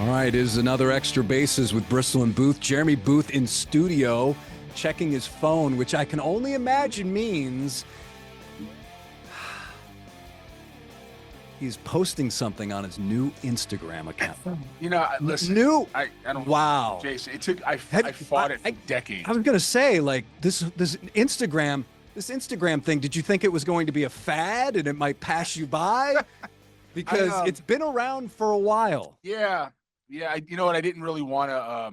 All right, it is another Extra Bases with Bristol and Booth. Jeremy Booth in studio, checking his phone, which I can only imagine means he's posting something on his new Instagram account. You know, listen. I don't. Wow, Jason. It took. I fought it for decades. I was gonna say, like this Instagram thing. Did you think it was going to be a fad and it might pass you by? Because it's been around for a while. Yeah. You know what? I didn't really want to. I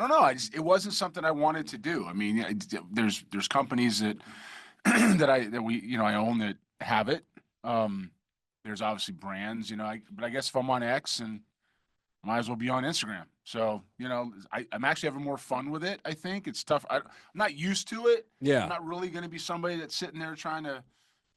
don't know. It wasn't something I wanted to do. I mean, there's companies that I own that have it. There's obviously brands, but I guess if I'm on X, and might as well be on Instagram. So, I'm actually having more fun with it. I think it's tough. I'm not used to it. Yeah. I'm not really going to be somebody that's sitting there trying to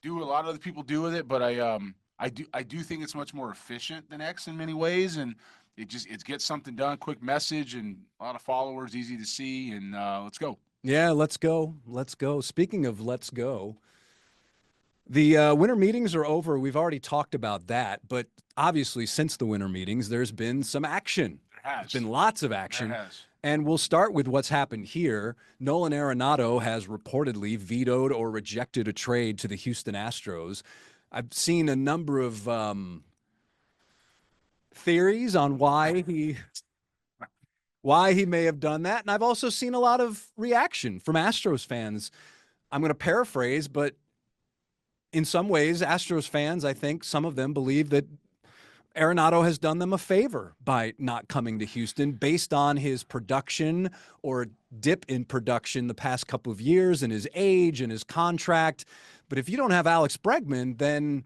do what a lot of other people do with it. But I do think it's much more efficient than X in many ways. And it gets something done, quick message and a lot of followers, easy to see. And let's go. Yeah, let's go. Let's go. Speaking of let's go, the winter meetings are over. We've already talked about that, but obviously since the winter meetings, there's been some action. There has. There's been lots of action. There has. And we'll start with what's happened here. Nolan Arenado has reportedly vetoed or rejected a trade to the Houston Astros. I've seen a number of theories on why he may have done that, and I've also seen a lot of reaction from Astros fans. I'm going to paraphrase, but in some ways, Astros fans, I think some of them believe that Arenado has done them a favor by not coming to Houston based on his production or dip in production the past couple of years and his age and his contract. But if you don't have Alex Bregman, then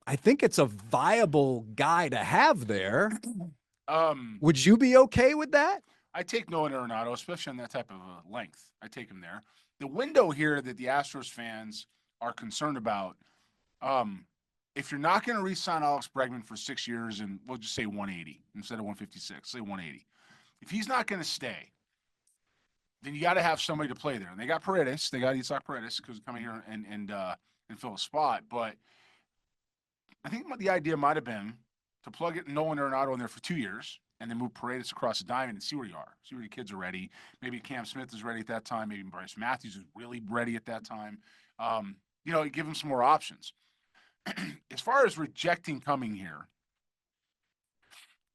I think it's a viable guy to have there. Would you be okay with that? I take Nolan Arenado, especially on that type of length. I take him there. The window here that the Astros fans are concerned about, if you're not going to re-sign Alex Bregman for 6 years, and we'll just say 180 instead of 156, say 180. If he's not going to stay, then you got to have somebody to play there. And they got Paredes. They got Isaac Paredes because coming here and fill a spot. But I think the idea might have been to plug it Nolan Arenado in there for 2 years and then move Paredes across the diamond and see where you are. See where your kids are ready. Maybe Cam Smith is ready at that time. Maybe Bryce Matthews is really ready at that time. Give them some more options. As far as rejecting coming here,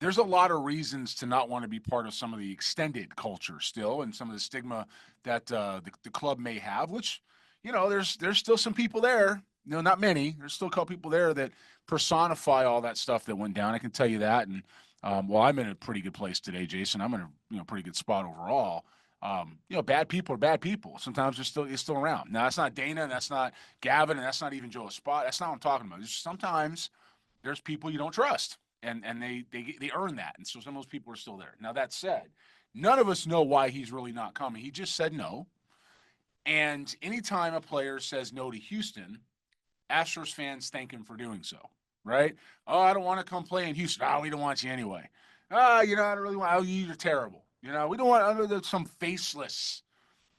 there's a lot of reasons to not want to be part of some of the extended culture still and some of the stigma that the club may have, which, there's still some people there. Not many. There's still a couple people there that personify all that stuff that went down. I can tell you that. And, I'm in a pretty good place today, Jason. I'm in a pretty good spot overall. Bad people are bad people. Sometimes they're still around. Now, that's not Dana, and that's not Gavin, and that's not even Joe Spot. That's not what I'm talking about. Sometimes there's people you don't trust, and they earn that. And so some of those people are still there. Now, that said, none of us know why he's really not coming. He just said no. And anytime a player says no to Houston, Astros fans thank him for doing so, right? Oh, I don't want to come play in Houston. Oh, we don't want you anyway. I don't really want. Oh, you're terrible. We don't want some faceless,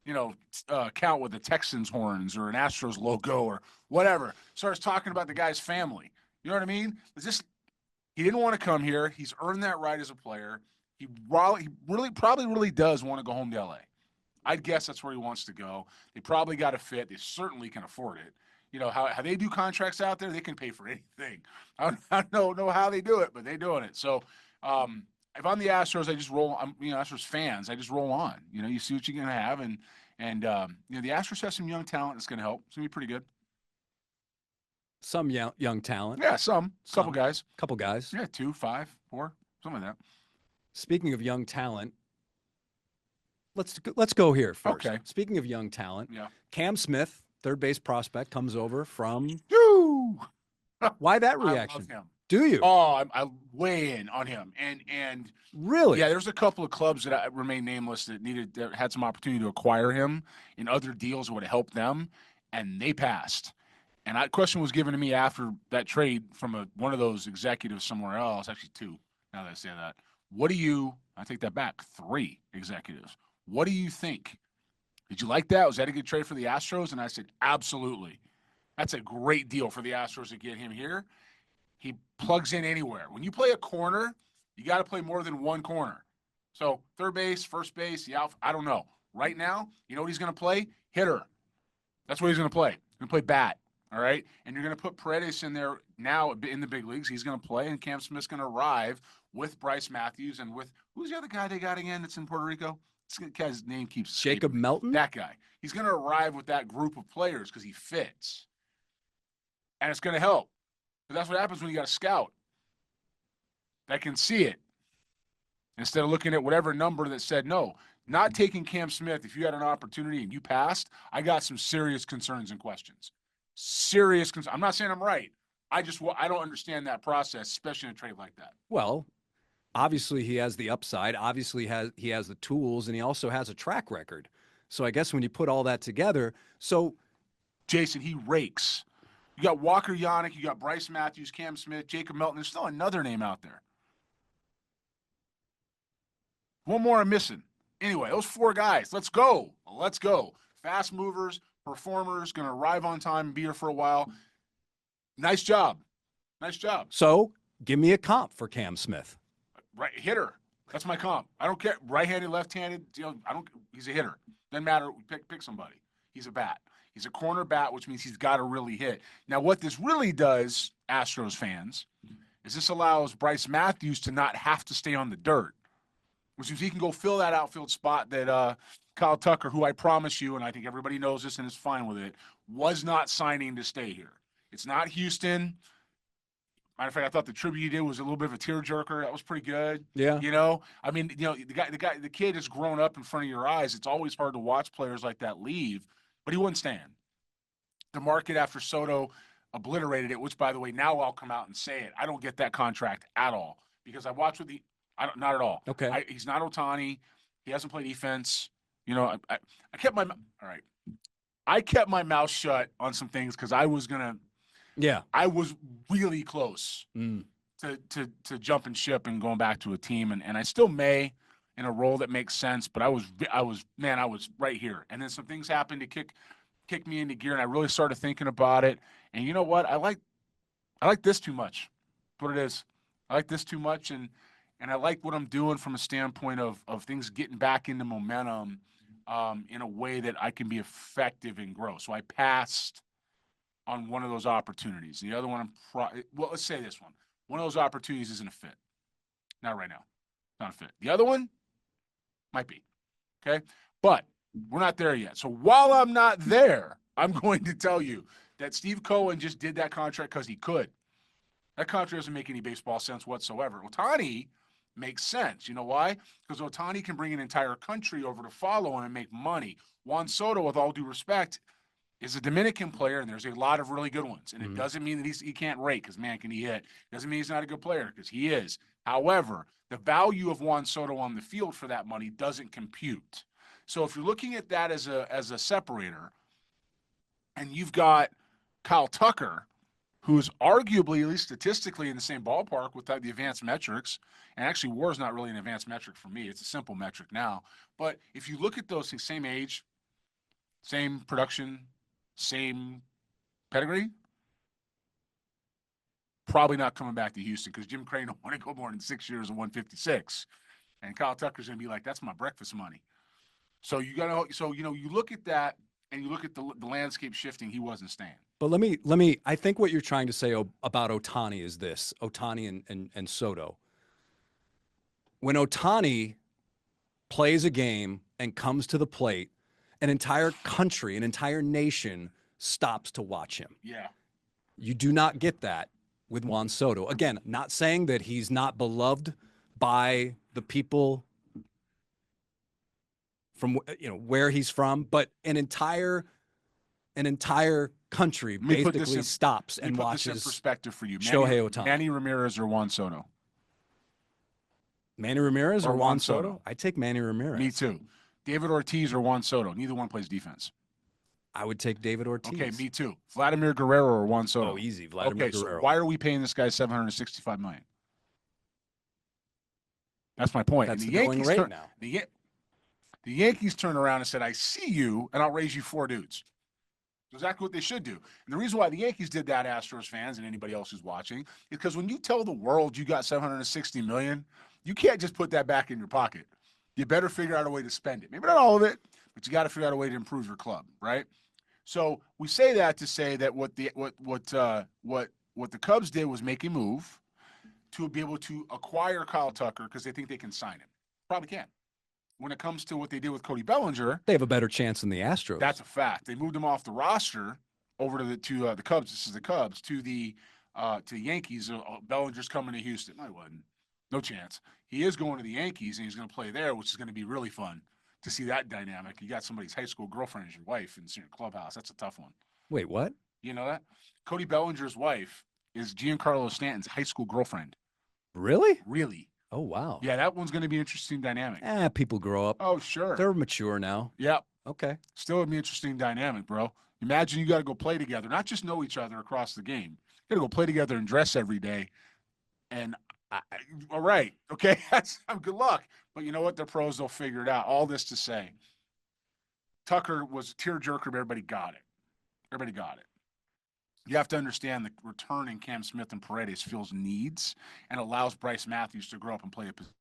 count with the Texans horns or an Astros logo or whatever. Starts talking about the guy's family. You know what I mean? He didn't want to come here. He's earned that right as a player. He probably does want to go home to LA. I'd guess that's where he wants to go. They probably got a fit. They certainly can afford it. How they do contracts out there, they can pay for anything. I don't know how they do it, but they're doing it. So if I'm the Astros, I just roll. I'm Astros fans. I just roll on. You see what you're gonna have, and the Astros have some young talent that's gonna help. It's gonna be pretty good. Some young talent. Yeah, couple guys. Couple guys. Yeah, 2, 5, 4, something like that. Speaking of young talent, let's go here first. Okay. Speaking of young talent, yeah. Cam Smith, third base prospect, comes over from. Why that reaction? I love him. Do you? Oh, I weigh in on him, and really, yeah. There's a couple of clubs that remain nameless that had some opportunity to acquire him in other deals would have helped them, and they passed. And that question was given to me after that trade from one of those executives somewhere else, actually 2. Now that I say that, I take that back, 3 executives. What do you think? Did you like that? Was that a good trade for the Astros? And I said, absolutely. That's a great deal for the Astros to get him here. He plugs in anywhere. When you play a corner, you got to play more than one corner. So third base, first base, I don't know. Right now, you know what he's going to play? Hitter. That's what he's going to play. He's going to play bat. All right. And you're going to put Paredes in there now in the big leagues. He's going to play, and Cam Smith's going to arrive with Bryce Matthews and with who's the other guy they got again that's in Puerto Rico? This guy's name keeps escaping Jacob me. Melton? That guy. He's going to arrive with that group of players because he fits. And it's going to help. But that's what happens when you got a scout that can see it instead of looking at whatever number that said no. Not taking Cam Smith, if you had an opportunity and you passed, I got some serious concerns and questions. Serious concerns. I'm not saying I'm right. I don't understand that process, especially in a trade like that. Well, obviously he has the upside. Obviously he has the tools, and he also has a track record. So I guess when you put all that together, Jason, he rakes. You got Walker Yannick, you got Bryce Matthews, Cam Smith, Jacob Melton. There's still another name out there. One more I'm missing. Anyway, those 4 guys. Let's go. Let's go. Fast movers, performers, going to arrive on time and be here for a while. Nice job. Nice job. So give me a comp for Cam Smith. Right, hitter. That's my comp. I don't care. Right-handed, left-handed. He's a hitter. Doesn't matter. Pick somebody. He's a bat. He's a corner bat, which means he's got to really hit. Now, what this really does, Astros fans, is this allows Bryce Matthews to not have to stay on the dirt, which means he can go fill that outfield spot that Kyle Tucker, who I promise you, and I think everybody knows this and is fine with it, was not signing to stay here. It's not Houston. Matter of fact, I thought the tribute he did was a little bit of a tearjerker. That was pretty good. Yeah. I mean, the kid has grown up in front of your eyes. It's always hard to watch players like that leave, but he wouldn't stand. The market after Soto obliterated it, which, by the way, now I'll come out and say it. I don't get that contract at all because I watched not at all. Okay. He's not Ohtani. He hasn't played defense. I kept my all right. I kept my mouth shut on some things because I was really close to jumping ship and going back to a team, and I still may in a role that makes sense. But I was right here, and then some things happened to kick me into gear, and I really started thinking about it. And you know what? I like this too much. That's what it is. I like this too much, and I like what I'm doing from a standpoint of things getting back into momentum in a way that I can be effective and grow. So I passed on one of those opportunities. The other one, let's say this one. One of those opportunities isn't a fit. Not right now. Not a fit. The other one might be. Okay? But we're not there yet. So while I'm not there, I'm going to tell you that Steve Cohen just did that contract because he could. That contract doesn't make any baseball sense whatsoever. Ohtani makes sense. You know why? Because Ohtani can bring an entire country over to follow him and make money. Juan Soto, with all due respect, is a Dominican player, and there's a lot of really good ones. And it doesn't mean that he can't rake, because, man, can he hit. It doesn't mean he's not a good player, because he is. However, the value of Juan Soto on the field for that money doesn't compute. So if you're looking at that as a separator, and you've got Kyle Tucker, who's arguably, at least statistically, in the same ballpark with the advanced metrics, and actually WAR is not really an advanced metric for me. It's a simple metric now. But if you look at those things, same age, same production, same pedigree, probably not coming back to Houston because Jim Crane don't want to go more than 6 years and 156. And Kyle Tucker's going to be like, that's my breakfast money. So you look at that and you look at the landscape shifting, he wasn't staying. But let me, I think what you're trying to say about Ohtani is this, Ohtani and Soto. When Ohtani plays a game and comes to the plate, an entire country, an entire nation stops to watch him. Yeah. You do not get that with Juan Soto. Again, not saying that he's not beloved by the people from where he's from, but an entire country basically stops and watches. This in perspective for you. Shohei Ohtani. Manny Ramirez or Juan Soto? Manny Ramirez or Juan Soto? I take Manny Ramirez. Me too. David Ortiz or Juan Soto? Neither one plays defense. I would take David Ortiz. Okay, me too. Vladimir Guerrero or Juan Soto? Oh, easy. Vladimir Guerrero. So why are we paying this guy $765 million? That's my point. That's and the going rate now. The Yankees turned around and said, I see you, and I'll raise you 4 dudes. Exactly what they should do. And the reason why the Yankees did that, Astros fans and anybody else who's watching, is because when you tell the world you got $760 million, you can't just put that back in your pocket. You better figure out a way to spend it. Maybe not all of it, but you got to figure out a way to improve your club, right? So we say that to say that what the Cubs did was make a move to be able to acquire Kyle Tucker because they think they can sign him. Probably can. When it comes to what they did with Cody Bellinger, they have a better chance than the Astros. That's a fact. They moved him off the roster over to the Cubs. This is the Cubs to the Yankees. Bellinger's coming to Houston. I wasn't. No chance. He is going to the Yankees and he's going to play there, which is going to be really fun to see that dynamic. You got somebody's high school girlfriend as your wife in the clubhouse. That's a tough one. Wait, what? You know that? Cody Bellinger's wife is Giancarlo Stanton's high school girlfriend. Really? Really. Oh, wow. Yeah, that one's going to be an interesting dynamic. People grow up. Oh, sure. They're mature now. Yep. Okay. Still would be an interesting dynamic, bro. Imagine you got to go play together, not just know each other across the game. You got to go play together and dress every day. And all right, okay, that's good luck. But you know what? They're pros. They'll figure it out. All this to say, Tucker was a tearjerker, but everybody got it. Everybody got it. You have to understand that returning Cam Smith and Paredes fills needs and allows Bryce Matthews to grow up and play a position.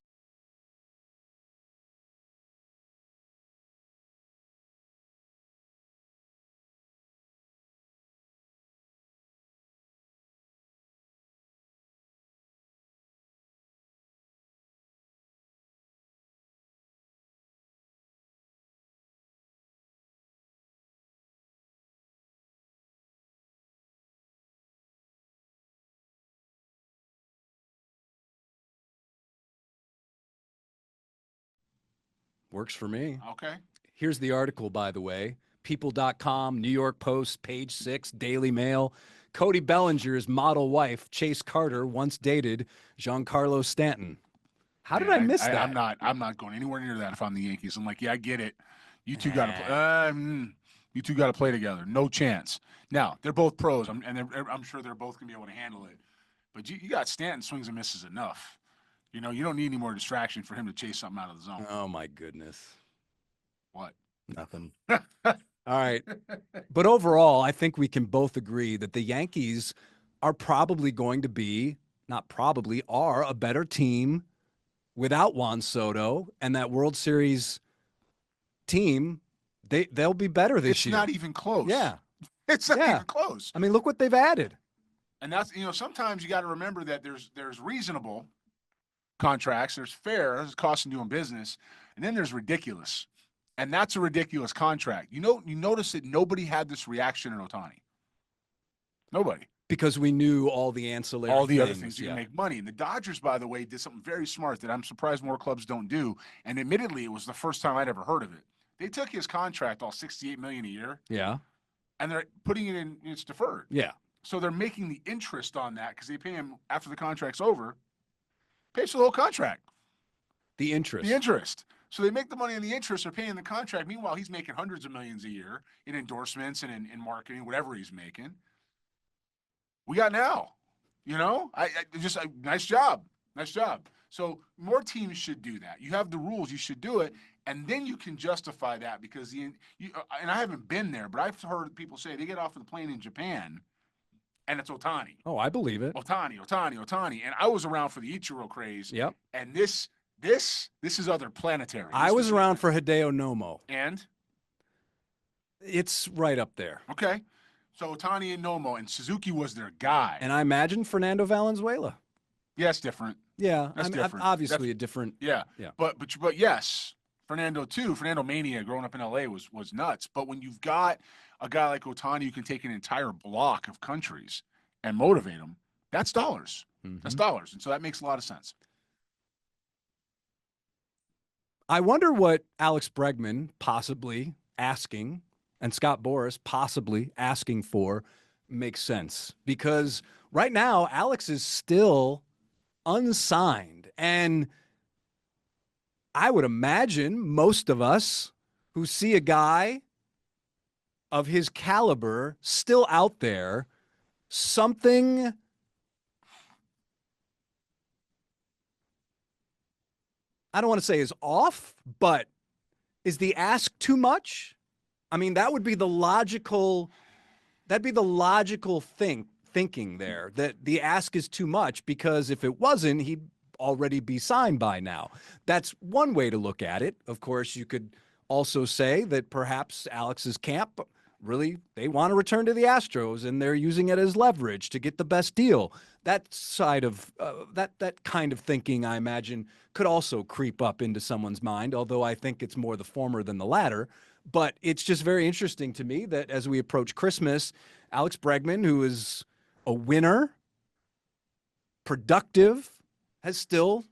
Works for me. Okay. Here's the article, by the way. People.com, New York Post, Page 6, Daily Mail. Cody Bellinger's model wife, Chase Carter, once dated Giancarlo Stanton. How did I miss that? I'm not going anywhere near that if I'm the Yankees. I'm like, yeah, I get it. You two got to play. You two got to play together. No chance. Now, they're both pros, and I'm sure they're both going to be able to handle it. But you got Stanton swings and misses enough. You know, you don't need any more distraction for him to chase something out of the zone. Oh, my goodness. What? Nothing. All right. But overall, I think we can both agree that the Yankees are probably going to be, not probably, are a better team without Juan Soto, and that World Series team, they'll be better this year. It's not even close. Yeah. It's not even close. I mean, look what they've added. And that's, sometimes you got to remember that there's reasonable contracts, there's fair, there's cost in doing business, and then there's ridiculous. And that's a ridiculous contract. You notice that nobody had this reaction in Ohtani. Nobody. Because we knew all the ancillary other things you can make money. And the Dodgers, by the way, did something very smart that I'm surprised more clubs don't do. And admittedly, it was the first time I'd ever heard of it. They took his contract, all $68 million a year. Yeah. And they're putting it in, it's deferred. Yeah. So they're making the interest on that because they pay him after the contract's over. Pays for the whole contract. The interest. So they make the money on the interest. They're paying the contract. Meanwhile, he's making hundreds of millions a year in endorsements and in marketing, whatever he's making. We got now, nice job. So more teams should do that. You have the rules, you should do it, and then you can justify that because and I haven't been there, but I've heard people say they get off of the plane in Japan, and it's Ohtani. Oh, I believe it. Ohtani, and I was around for the Ichiro craze. Yep. And this is other planetary. I was around for Hideo Nomo, and it's right up there. Okay. So Ohtani and Nomo, and Suzuki was their guy. And I imagine Fernando Valenzuela. Yeah, it's different. Yeah, that's different. Obviously a different. Yeah. But yes, Fernando too. Fernando mania growing up in LA was nuts. But when you've got a guy like Ohtani, you can take an entire block of countries and motivate them. That's dollars. Mm-hmm. That's dollars, and so that makes a lot of sense. I wonder what Alex Bregman possibly asking and Scott Boras possibly asking for makes sense, because right now Alex is still unsigned, and I would imagine most of us who see a guy of his caliber still out there, something I don't want to say is off, but is the ask too much? I mean, that would be the logical That'd be the logical thinking there, that the ask is too much, because if it wasn't, he'd already be signed by now. That's one way to look at it. Of course, you could also say that perhaps Alex's camp really, they want to return to the Astros and they're using it as leverage to get the best deal. That side of that kind of thinking, I imagine, could also creep up into someone's mind, although I think it's more the former than the latter. But it's just very interesting to me that as we approach Christmas, Alex Bregman, who is a winner, productive, has still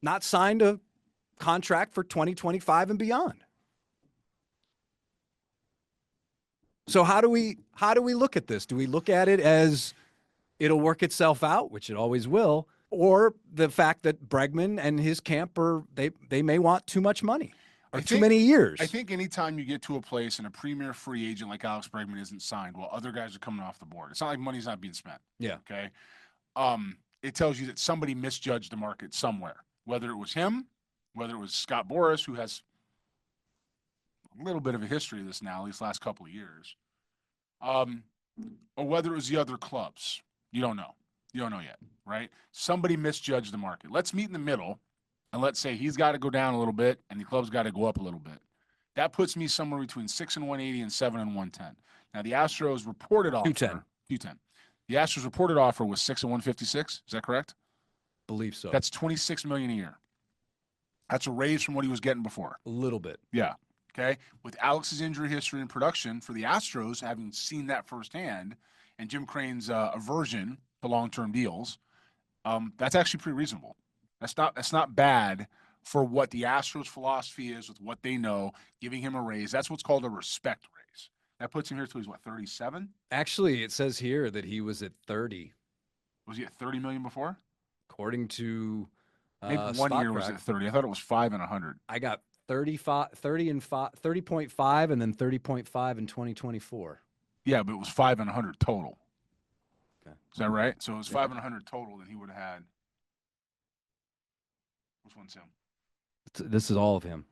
not signed a contract for 2025 and beyond. So how do we look at this? Do we look at it as it'll work itself out, which it always will, or the fact that Bregman and his camp they may want too much money or too many years? I think anytime you get to a place and a premier free agent like Alex Bregman isn't signed while other guys are coming off the board, it's not like money's not being spent. Yeah. Okay. It tells you that somebody misjudged the market somewhere, whether it was him, whether it was Scott Boras, who has a little bit of a history of this now, these last couple of years, or whether it was the other clubs. You don't know. You don't know yet, right? Somebody misjudged the market. Let's meet in the middle, and let's say he's got to go down a little bit, and the club's got to go up a little bit. That puts me somewhere between 6 and 180 and 7 and 110. Now, the Astros reported offer. 210. The Astros reported offer was 6 and 156. Is that correct? Believe so. That's $26 million a year. That's a raise from what he was getting before. A little bit. Yeah. Okay. With Alex's injury history and production for the Astros, having seen that firsthand, and Jim Crane's aversion to long-term deals, that's actually pretty reasonable. That's not bad for what the Astros' philosophy is with what they know. Giving him a raise, that's what's called a respect raise. That puts him here till he's what, 37? Actually, it says here that he was at 30. Was he at 30 million before? According to maybe one year was at 30. I thought it was 5 and 100. I got 35, 30 and 5, 30.5, and then 30.5 in 2024. Yeah, but it was 5 and 100 total. Okay. Is that right? So it was 5 and 100 total, then he would have had. Which one's him? This is all of him.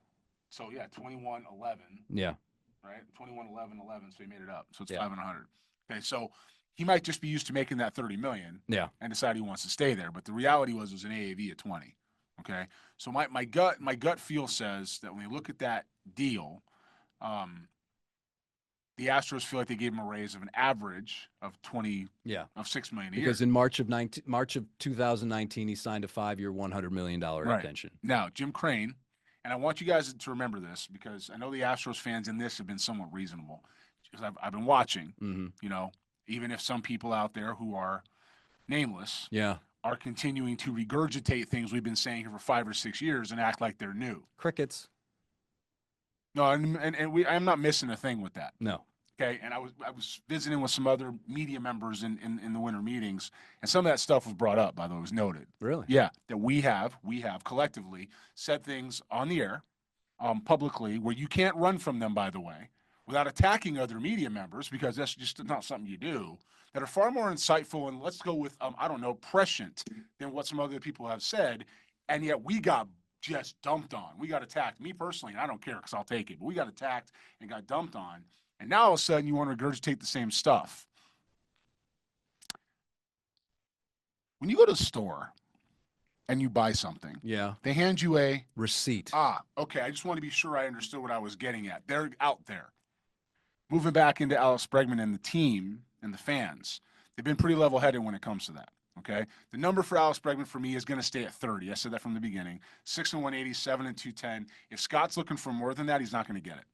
So yeah, 21, 11. Yeah. Right? 21, 11, 11. So he made it up. So it's 5 and 100. Okay. So he might just be used to making that 30 million. Yeah. And decide he wants to stay there. But the reality was it was an AAV at 20. Okay. So my gut feel says that when you look at that deal, the Astros feel like they gave him a raise of an average of 20 of $6 million a year. Because in March of 2019, he signed a 5-year, $100 million extension. Now, Jim Crane, and I want you guys to remember this because I know the Astros fans in this have been somewhat reasonable. Because I've been watching, you know, even if some people out there who are nameless are continuing to regurgitate things we've been saying here for 5 or 6 years and act like they're new. Crickets. No, I'm not missing a thing with that. No. Okay, and I was visiting with some other media members in the winter meetings, and some of that stuff was brought up, by the way, was noted. Really? Yeah, that we have collectively said things on the air, publicly, where you can't run from them, by the way, without attacking other media members, because that's just not something you do, that are far more insightful and, let's go with, I don't know, prescient than what some other people have said, and yet we got just dumped on. We got attacked. Me personally, and I don't care because I'll take it, but we got attacked and got dumped on. And now all of a sudden you want to regurgitate the same stuff. When you go to the store and you buy something, they hand you a receipt. Okay. I just want to be sure I understood what I was getting at. They're out there. Moving back into Alex Bregman and the team and the fans, they've been pretty level-headed when it comes to that. Okay. The number for Alex Bregman for me is going to stay at 30. I said that from the beginning. 6 and 180, 7 and 210. If Scott's looking for more than that, he's not going to get it.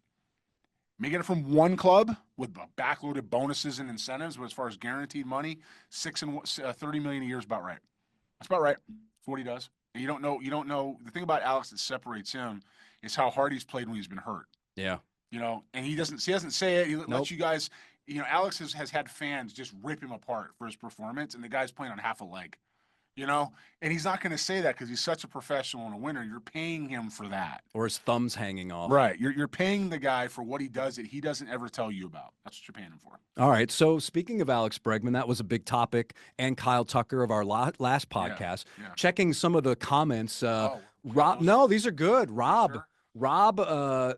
May get it from one club with backloaded bonuses and incentives, but as far as guaranteed money, 30 million a year is about right. That's about right for what he does. And you don't know. The thing about Alex that separates him is how hard he's played when he's been hurt. Yeah. You know, and he doesn't say it. He lets you guys, you know, Alex has had fans just rip him apart for his performance, and the guy's playing on half a leg. You know, and he's not going to say that because he's such a professional and a winner. You're paying him for that. Or his thumb's hanging off. Right. You're paying the guy for what he does that he doesn't ever tell you about. That's what you're paying him for. All right. So speaking of Alex Bregman, that was a big topic. And Kyle Tucker of our last podcast, checking some of the comments. Rob, no, these are good. Rob, sure? Rob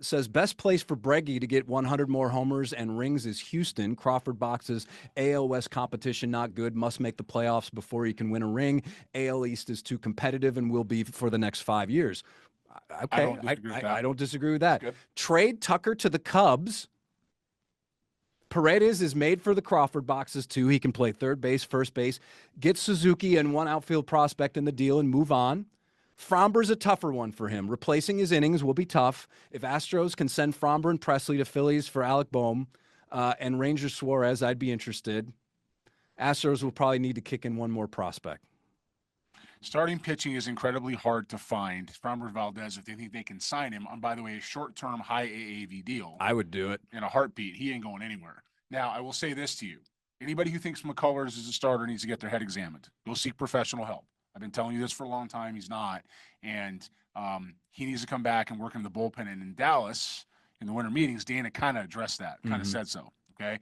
says best place for Breggy to get 100 more homers and rings is Houston. Crawford boxes AL West competition not good. Must make the playoffs before he can win a ring. AL East is too competitive and will be for the next 5 years. I Okay, don't disagree with that. I don't disagree with that. Good. Trade Tucker to the Cubs. Paredes is made for the Crawford boxes too. He can play third base, first base. Get Suzuki and one outfield prospect in the deal and move on. Fromber's a tougher one for him. Replacing his innings will be tough. If Astros can send Fromber and Presley to Phillies for Alec Boehm and Ranger Suarez, I'd be interested. Astros will probably need to kick in one more prospect. Starting pitching is incredibly hard to find. Fromber Valdez, if they think they can sign him, on, by the way, a short-term high AAV deal. I would do it. In a heartbeat. He ain't going anywhere. Now, I will say this to you. Anybody who thinks McCullers is a starter needs to get their head examined. Go seek professional help. I've been telling you this for a long time. He's not. And he needs to come back and work in the bullpen. And in Dallas, in the winter meetings, Dana kind of addressed that, kind of said so. Okay.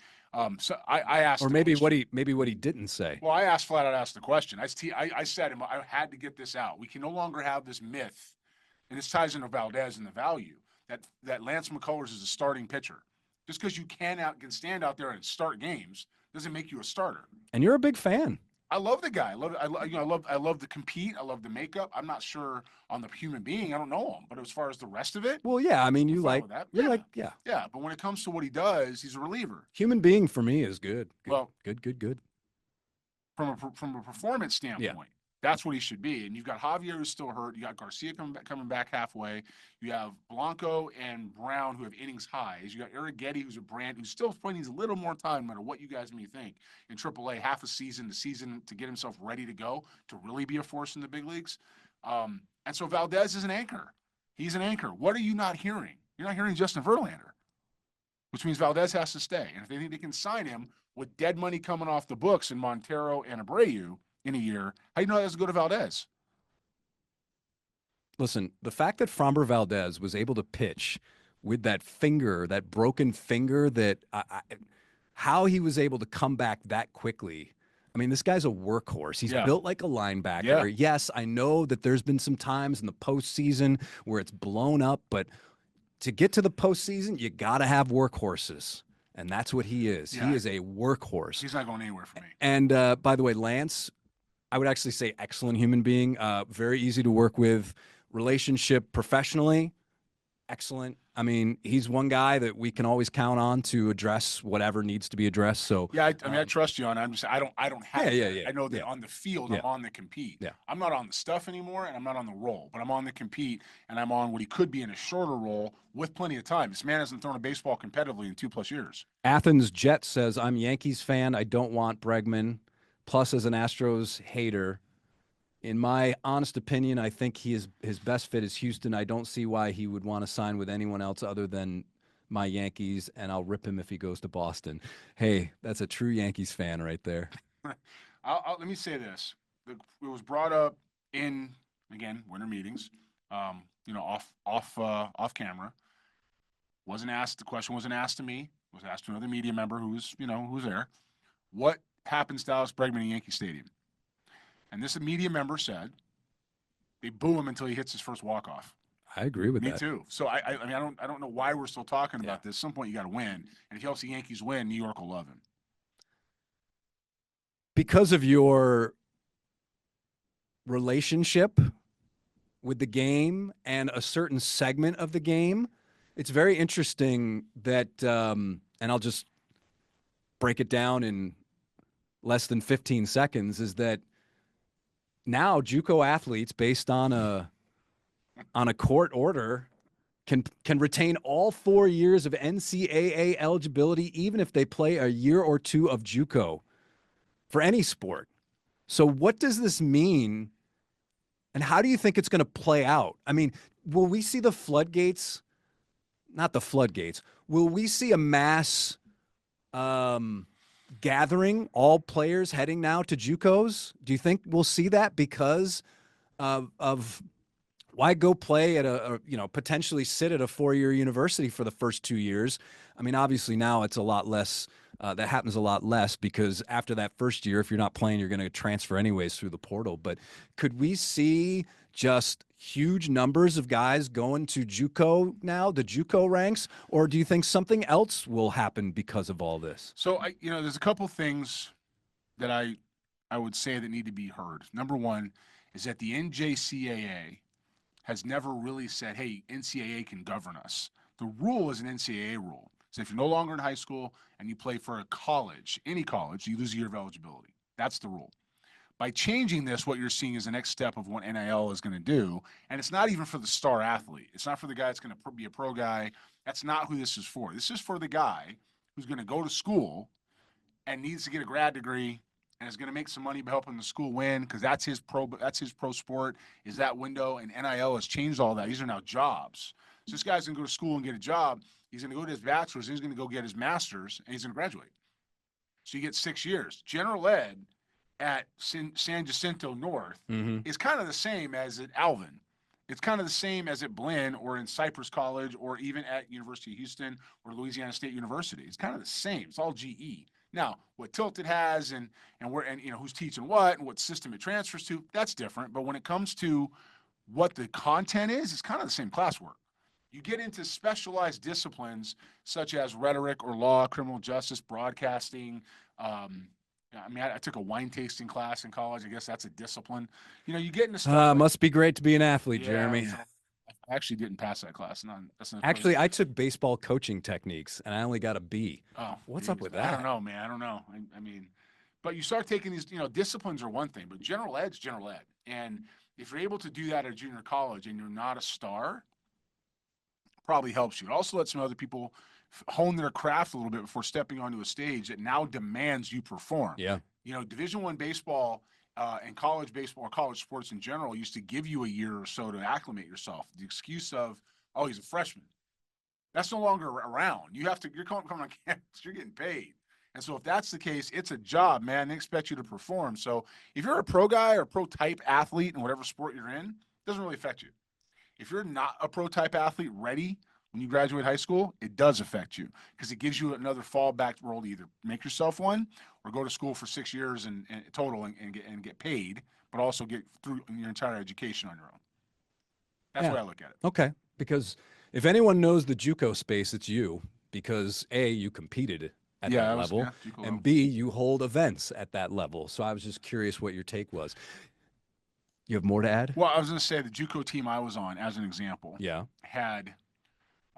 So I asked, or maybe what he didn't say. Well, I flat out asked the question. I said I had to get this out. We can no longer have this myth, and this ties into Valdez and the value that Lance McCullers is a starting pitcher. Just because you can stand out there and start games doesn't make you a starter. And you're a big fan. I love the guy. I love the compete. I love the makeup. I'm not sure on the human being. I don't know him, but as far as the rest of it, well, yeah. I mean, yeah. But when it comes to what he does, he's a reliever. Human being for me is good. Good. From a performance standpoint, that's what he should be. And you've got Javier who's still hurt. You got Garcia coming back halfway. You have Blanco and Brown who have innings highs. You got Arrighetti who's who's still needs a little more time, no matter what you guys may think, in AAA, half a season to get himself ready to go to really be a force in the big leagues. And so Valdez is an anchor. He's an anchor. What are you not hearing? You're not hearing Justin Verlander, which means Valdez has to stay. And if they think they can sign him with dead money coming off the books in Montero and Abreu in a year, how do you know that's go to Valdez? Listen, the fact that Fromber Valdez was able to pitch with that broken finger, how he was able to come back that quickly. I mean, this guy's a workhorse. He's built like a linebacker. Yeah. Yes, I know that there's been some times in the postseason where it's blown up, but to get to the postseason, you got to have workhorses. And that's what he is. Yeah. He is a workhorse. He's not going anywhere for me. And by the way, Lance, I would actually say excellent human being, very easy to work with, relationship professionally, excellent. I mean, he's one guy that we can always count on to address whatever needs to be addressed. So yeah, I trust you on. I'm just I don't have. Yeah. I know that on the field, I'm on the compete. Yeah. I'm not on the stuff anymore, and I'm not on the role, but I'm on the compete, and I'm on what he could be in a shorter role with plenty of time. This man hasn't thrown a baseball competitively in 2+ years. Athens Jet says, "I'm Yankees fan. I don't want Bregman. Plus, as an Astros hater." In my honest opinion, I think his best fit is Houston. I don't see why he would want to sign with anyone else other than my Yankees, and I'll rip him if he goes to Boston. Hey, that's a true Yankees fan right there. Let me say this. It was brought up in, again, winter meetings, off camera. The question wasn't asked to me. It was asked to another media member who's there. What happens to Alex Bregman in Yankee Stadium? And this media member said they boo him until he hits his first walk-off. I agree with that. Me too. So I don't know why we're still talking about this. At some point you got to win, and if he helps the Yankees win, New York will love him. Because of your relationship with the game and a certain segment of the game, it's very interesting that, and I'll just break it down in less than 15 seconds, is that now JUCO athletes, based on a court order, can retain all 4 years of NCAA eligibility, even if they play a year or two of JUCO for any sport. So what does this mean, and how do you think it's going to play out? I mean, will we see the floodgates? Not the floodgates. Will we see a mass gathering, all players heading now to JUCOs? Do you think we'll see that because of why go play at a potentially sit at a 4-year university for the first 2 years? I mean, obviously now it's a lot less. That happens a lot less because after that first year, if you're not playing, you're going to transfer anyways through the portal. But could we see just huge numbers of guys going to JUCO now, the JUCO ranks, or do you think something else will happen because of all this? So there's a couple things that I would say that need to be heard. Number one is that the NJCAA has never really said, hey, NCAA can govern us. The rule is an NCAA rule. So if you're no longer in high school and you play for a college, any college, you lose a year of eligibility. That's the rule. By changing this, what you're seeing is the next step of what NIL is going to do. And it's not even for the star athlete. It's not for the guy that's going to be a pro guy. That's not who this is for. This is for the guy who's going to go to school and needs to get a grad degree and is going to make some money by helping the school win because that's his pro sport is that window. And NIL has changed all that. These are now jobs. So this guy's going to go to school and get a job. He's going to go to his bachelor's. He's going to go get his master's, and he's going to graduate. So you get 6 years. General ed at San Jacinto North is kind of the same as at Alvin. It's kind of the same as at Blinn or in Cypress College or even at University of Houston or Louisiana State University. It's kind of the same. It's all GE. Now, what Tilted has and who's teaching what and what system it transfers to, that's different. But when it comes to what the content is, it's kind of the same classwork. You get into specialized disciplines such as rhetoric or law, criminal justice, broadcasting. I took a wine tasting class in college. I guess that's a discipline. You get into stuff. Must be great to be an athlete, Jeremy. I actually didn't pass that class. Actually, I took baseball coaching techniques, and I only got a B. Oh, what's up with that? I don't know, man. I don't know. I mean, but you start taking these, disciplines are one thing, but general ed's general ed. And if you're able to do that at junior college and you're not a star, probably helps you. It also lets some other people hone their craft a little bit before stepping onto a stage that now demands you perform. Yeah. Division I baseball and college baseball or college sports in general used to give you a year or so to acclimate yourself. The excuse of, oh, he's a freshman. That's no longer around. You're coming on campus, you're getting paid. And so if that's the case, it's a job, man. They expect you to perform. So if you're a pro guy or pro type athlete in whatever sport you're in, it doesn't really affect you. If you're not a pro type athlete ready when you graduate high school, it does affect you because it gives you another fallback role to either make yourself one or go to school for 6 years and total and get paid, but also get through your entire education on your own. That's the way I look at it. Okay. Because if anyone knows the JUCO space, it's you because A, you competed at that level, and B, you hold events at that level. So I was just curious what your take was. You have more to add? Well, I was going to say the JUCO team I was on, as an example, had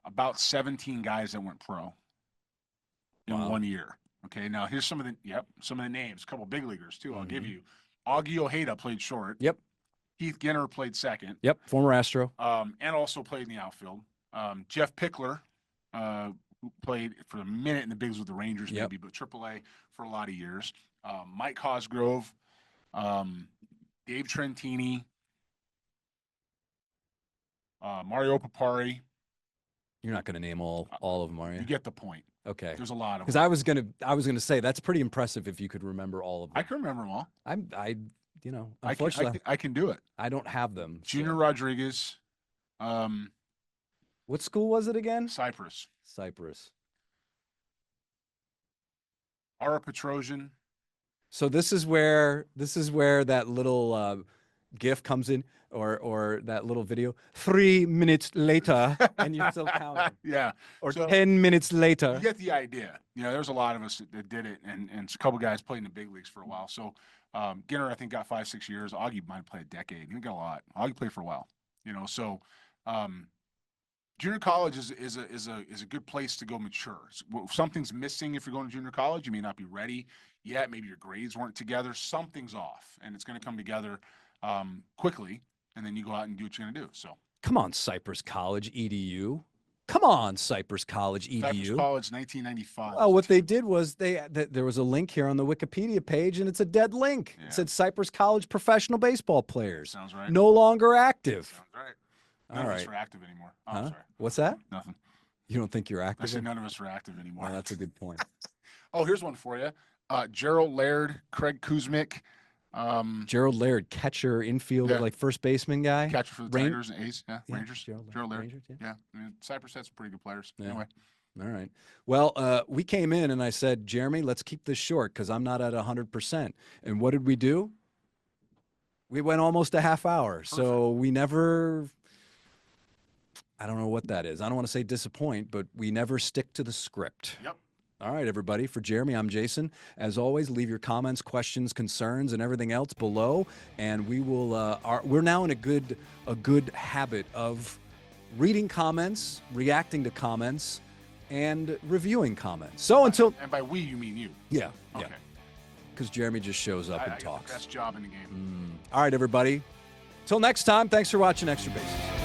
about 17 guys that went pro in 1 year. Okay, now here's some of the names. A couple big leaguers too. I'll give you. Augie Ojeda played short. Yep. Heath Ginner played second. Yep, former Astro. And also played in the outfield. Jeff Pickler who played for a minute in the bigs with the Rangers, maybe, but AAA for a lot of years. Mike Cosgrove. Dave Trentini, Mario Papari. You're not going to name all of them, are you? You get the point. Okay. There's a lot of them. Because I was gonna say that's pretty impressive if you could remember all of them. I can remember them all. Unfortunately, I can do it. I don't have them. Junior Rodriguez. What school was it again? Cypress. Ara Petrosian. So this is where that little GIF comes in, or that little video. 3 minutes later, and you're still counting. Yeah. Or 10 minutes later. You get the idea. There's a lot of us that did it, and a couple guys played in the big leagues for a while. So Ginner, I think, got 5-6 years. Augie might have played a decade. He got a lot. Augie played for a while. So junior college is a good place to go mature. If something's missing if you're going to junior college, you may not be ready yet. Maybe your grades weren't together. Something's off, and it's going to come together quickly, and then you go out and do what you're going to do. So come on, Cypress College EDU. Come on, Cypress College EDU. Cypress College, 1995. Well, what they did was there was a link here on the Wikipedia page, and it's a dead link. Yeah. It said Cypress College professional baseball players. Sounds right. No longer active. Sounds right. None of us are active anymore. Oh, I'm sorry. What's that? Nothing. You don't think you're active? I said none of us are active anymore. Oh, that's a good point. Oh, here's one for you. Gerald Laird, Craig Kuzmic. Gerald Laird, catcher, infielder, like first baseman guy. Catcher for the Tigers and A's. Yeah, Rangers. Gerald Laird. Rangers, yeah. I mean, Cypress had some pretty good players. Yeah. Anyway. All right. Well, we came in and I said, Jeremy, let's keep this short because I'm not at 100%. And what did we do? We went almost a half hour, so we never. I don't know what that is. I don't want to say disappoint, but we never stick to the script. Yep. All right, everybody. For Jeremy, I'm Jason. As always, leave your comments, questions, concerns, and everything else below, and we will. We're now in a good habit of reading comments, reacting to comments, and reviewing comments. So until and by we you mean you. Yeah. Okay. Because Jeremy just shows up and I got talks. the best job in the game. All right, everybody. Till next time. Thanks for watching Extra Bases.